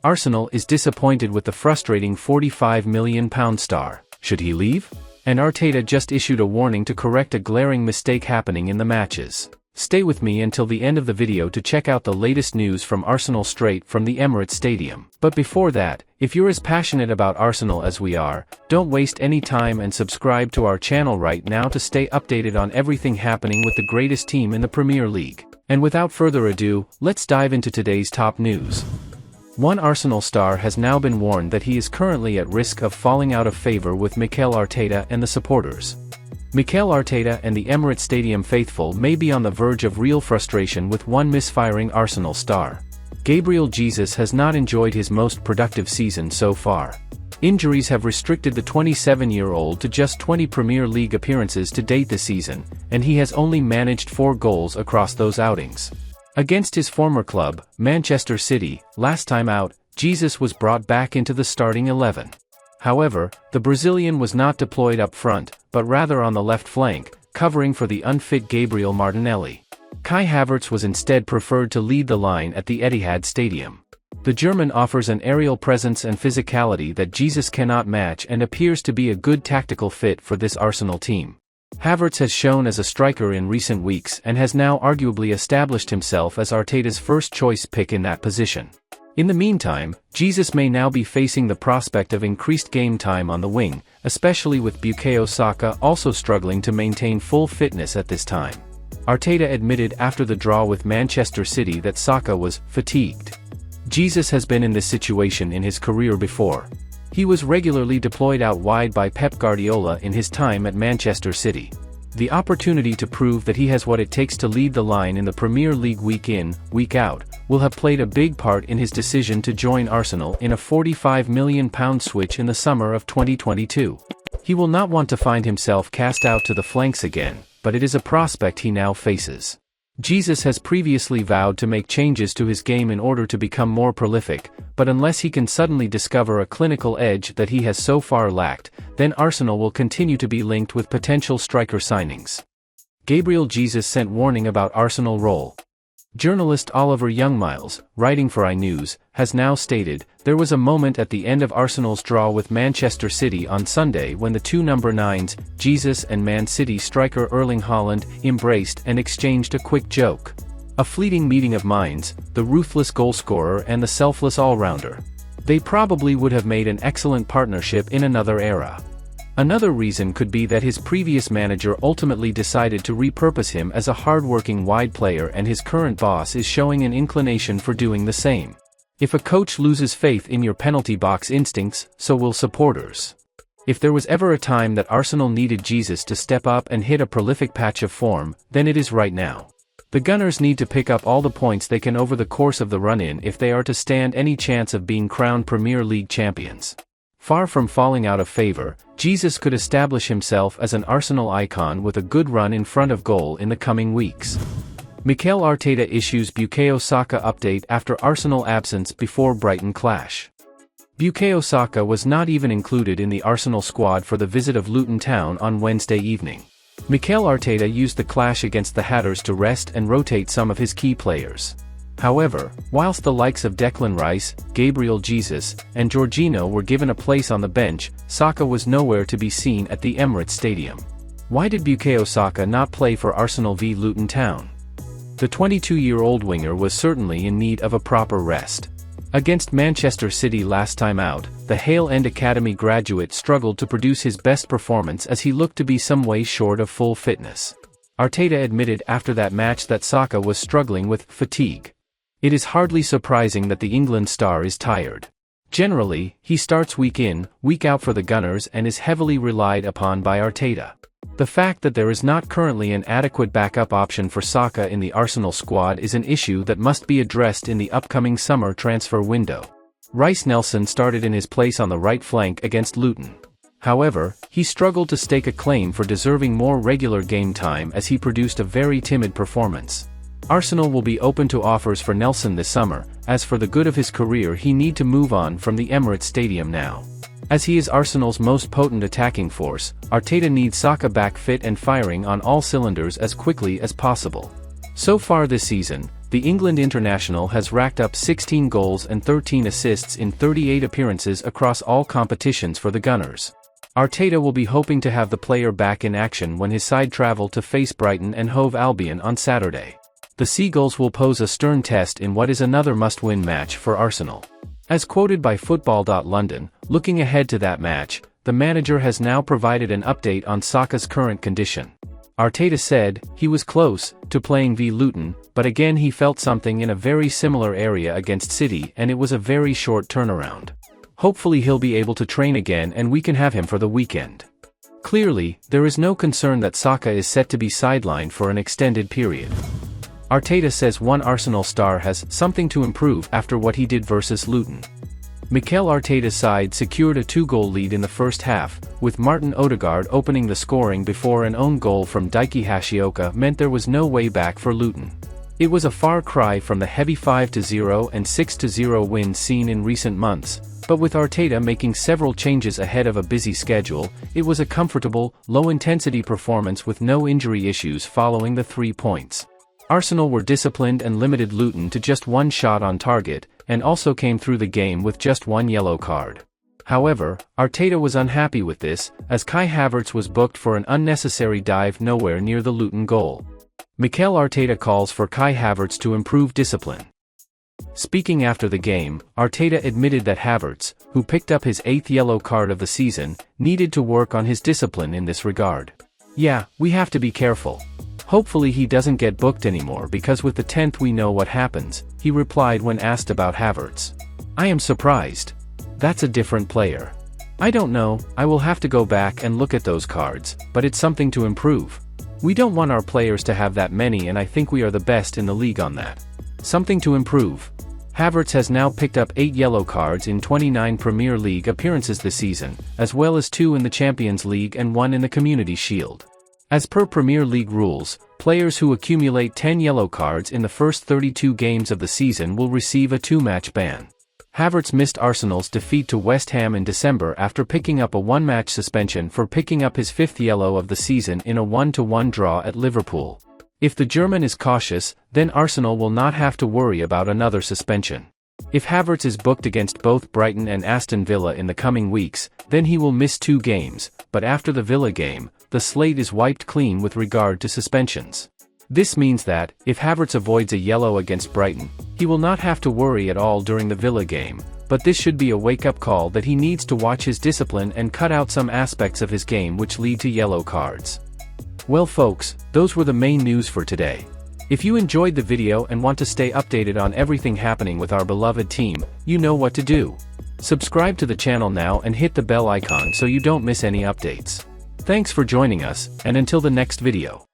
Arsenal is disappointed with the frustrating £45 million star. Should he leave? And Arteta just issued a warning to correct a glaring mistake happening in the matches. Stay with me until the end of the video to check out the latest news from Arsenal straight from the Emirates Stadium. But before that, if you're as passionate about Arsenal as we are, don't waste any time and subscribe to our channel right now to stay updated on everything happening with the greatest team in the Premier League. And without further ado, let's dive into today's top news. One Arsenal star has now been warned that he is currently at risk of falling out of favour with Mikel Arteta and the supporters. Mikel Arteta and the Emirates Stadium faithful may be on the verge of real frustration with one misfiring Arsenal star. Gabriel Jesus has not enjoyed his most productive season so far. Injuries have restricted the 27-year-old to just 20 Premier League appearances to date this season, and he has only managed 4 goals across those outings. Against his former club, Manchester City, last time out, Jesus was brought back into the starting 11. However, the Brazilian was not deployed up front, but rather on the left flank, covering for the unfit Gabriel Martinelli. Kai Havertz was instead preferred to lead the line at the Etihad Stadium. The German offers an aerial presence and physicality that Jesus cannot match and appears to be a good tactical fit for this Arsenal team. Havertz has shown as a striker in recent weeks and has now arguably established himself as Arteta's first-choice pick in that position. In the meantime, Jesus may now be facing the prospect of increased game time on the wing, especially with Bukayo Saka also struggling to maintain full fitness at this time. Arteta admitted after the draw with Manchester City that Saka was fatigued. Jesus has been in this situation in his career before. He was regularly deployed out wide by Pep Guardiola in his time at Manchester City. The opportunity to prove that he has what it takes to lead the line in the Premier League week in, week out, will have played a big part in his decision to join Arsenal in a £45 million switch in the summer of 2022. He will not want to find himself cast out to the flanks again, but it is a prospect he now faces. Jesus has previously vowed to make changes to his game in order to become more prolific, but unless he can suddenly discover a clinical edge that he has so far lacked, then Arsenal will continue to be linked with potential striker signings. Gabriel Jesus sent warning about Arsenal role. Journalist Oliver Youngmiles, writing for iNews, has now stated, "There was a moment at the end of Arsenal's draw with Manchester City on Sunday when the two number 9s, Jesus and Man City striker Erling Haaland, embraced and exchanged a quick joke. A fleeting meeting of minds, the ruthless goalscorer and the selfless all-rounder. They probably would have made an excellent partnership in another era." Another reason could be that his previous manager ultimately decided to repurpose him as a hard-working wide player and his current boss is showing an inclination for doing the same. If a coach loses faith in your penalty box instincts, so will supporters. If there was ever a time that Arsenal needed Jesus to step up and hit a prolific patch of form, then it is right now. The Gunners need to pick up all the points they can over the course of the run-in if they are to stand any chance of being crowned Premier League champions. Far from falling out of favour, Jesus could establish himself as an Arsenal icon with a good run in front of goal in the coming weeks. Mikel Arteta issues Bukayo Saka update after Arsenal absence before Brighton clash. Bukayo Saka was not even included in the Arsenal squad for the visit of Luton Town on Wednesday evening. Mikel Arteta used the clash against the Hatters to rest and rotate some of his key players. However, whilst the likes of Declan Rice, Gabriel Jesus, and Jorginho were given a place on the bench, Saka was nowhere to be seen at the Emirates Stadium. Why did Bukayo Saka not play for Arsenal v Luton Town? The 22-year-old winger was certainly in need of a proper rest. Against Manchester City last time out, the Hale End Academy graduate struggled to produce his best performance as he looked to be some way short of full fitness. Arteta admitted after that match that Saka was struggling with fatigue. It is hardly surprising that the England star is tired. Generally, he starts week in, week out for the Gunners and is heavily relied upon by Arteta. The fact that there is not currently an adequate backup option for Saka in the Arsenal squad is an issue that must be addressed in the upcoming summer transfer window. Reiss Nelson started in his place on the right flank against Luton. However, he struggled to stake a claim for deserving more regular game time as he produced a very timid performance. Arsenal will be open to offers for Nelson this summer, as for the good of his career he need to move on from the Emirates Stadium now. As he is Arsenal's most potent attacking force, Arteta needs Saka back fit and firing on all cylinders as quickly as possible. So far this season, the England international has racked up 16 goals and 13 assists in 38 appearances across all competitions for the Gunners. Arteta will be hoping to have the player back in action when his side travel to face Brighton and Hove Albion on Saturday. The Seagulls will pose a stern test in what is another must-win match for Arsenal. As quoted by Football.London, looking ahead to that match, the manager has now provided an update on Saka's current condition. Arteta said, "He was close to playing v Luton, but again he felt something in a very similar area against City and it was a very short turnaround. Hopefully he'll be able to train again and we can have him for the weekend." Clearly, there is no concern that Saka is set to be sidelined for an extended period. Arteta says one Arsenal star has something to improve after what he did versus Luton. Mikel Arteta's side secured a 2-goal lead in the first half, with Martin Odegaard opening the scoring before an own goal from Daiki Hashioka meant there was no way back for Luton. It was a far cry from the heavy 5-0 and 6-0 wins seen in recent months, but with Arteta making several changes ahead of a busy schedule, it was a comfortable, low-intensity performance with no injury issues following the 3 points. Arsenal were disciplined and limited Luton to just 1 shot on target, and also came through the game with just 1 yellow card. However, Arteta was unhappy with this, as Kai Havertz was booked for an unnecessary dive nowhere near the Luton goal. Mikel Arteta calls for Kai Havertz to improve discipline. Speaking after the game, Arteta admitted that Havertz, who picked up his 8th yellow card of the season, needed to work on his discipline in this regard. "Yeah, we have to be careful. Hopefully he doesn't get booked anymore because with the 10th we know what happens," he replied when asked about Havertz. "I am surprised. That's a different player. I don't know, I will have to go back and look at those cards, but it's something to improve. We don't want our players to have that many and I think we are the best in the league on that. Something to improve." Havertz has now picked up 8 yellow cards in 29 Premier League appearances this season, as well as 2 in the Champions League and 1 in the Community Shield. As per Premier League rules, players who accumulate 10 yellow cards in the first 32 games of the season will receive a 2-match ban. Havertz missed Arsenal's defeat to West Ham in December after picking up a 1-match suspension for picking up his 5th yellow of the season in a 1-1 draw at Liverpool. If the German is cautious, then Arsenal will not have to worry about another suspension. If Havertz is booked against both Brighton and Aston Villa in the coming weeks, then he will miss 2 games, but after the Villa game, the slate is wiped clean with regard to suspensions. This means that, if Havertz avoids a yellow against Brighton, he will not have to worry at all during the Villa game, but this should be a wake-up call that he needs to watch his discipline and cut out some aspects of his game which lead to yellow cards. Well folks, those were the main news for today. If you enjoyed the video and want to stay updated on everything happening with our beloved team, you know what to do. Subscribe to the channel now and hit the bell icon so you don't miss any updates. Thanks for joining us, and until the next video.